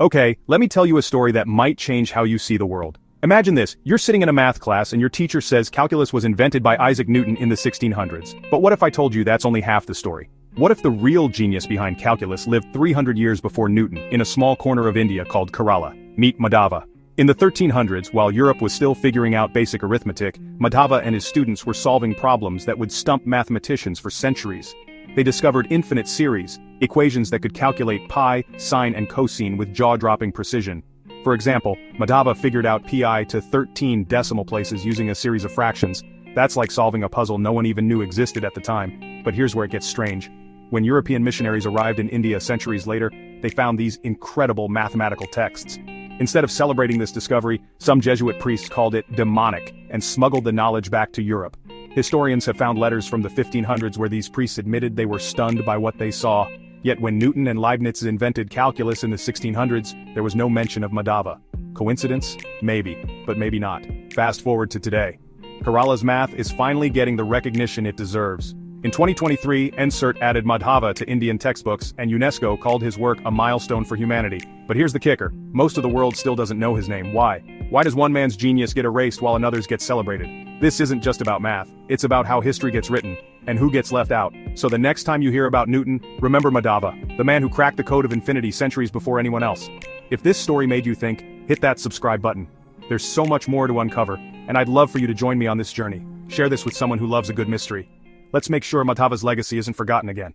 Okay, let me tell you a story that might change how you see the world. Imagine this, you're sitting in a math class and your teacher says calculus was invented by Isaac Newton in the 1600s. But what if I told you that's only half the story? What if the real genius behind calculus lived 300 years before Newton in a small corner of India called Kerala? Meet Madhava. In the 1300s, while Europe was still figuring out basic arithmetic, Madhava and his students were solving problems that would stump mathematicians for centuries. They discovered infinite series, equations that could calculate pi, sine and cosine with jaw-dropping precision. For example, Madhava figured out pi to 13 decimal places using a series of fractions. That's like solving a puzzle no one even knew existed at the time. But here's where it gets strange. When European missionaries arrived in India centuries later, they found these incredible mathematical texts. Instead of celebrating this discovery, some Jesuit priests called it demonic and smuggled the knowledge back to Europe. Historians have found letters from the 1500s where these priests admitted they were stunned by what they saw. Yet when Newton and Leibniz invented calculus in the 1600s, there was no mention of Madhava. Coincidence? Maybe, but maybe not. Fast forward to today. Kerala's math is finally getting the recognition it deserves. In 2023, NCERT added Madhava to Indian textbooks, and UNESCO called his work a milestone for humanity. But here's the kicker. Most of the world still doesn't know his name. Why? Why does one man's genius get erased while another's get celebrated? This isn't just about math. It's about how history gets written, and who gets left out. So the next time you hear about Newton, remember Madhava, the man who cracked the code of infinity centuries before anyone else. If this story made you think, hit that subscribe button. There's so much more to uncover, and I'd love for you to join me on this journey. Share this with someone who loves a good mystery. Let's make sure Madhava's legacy isn't forgotten again.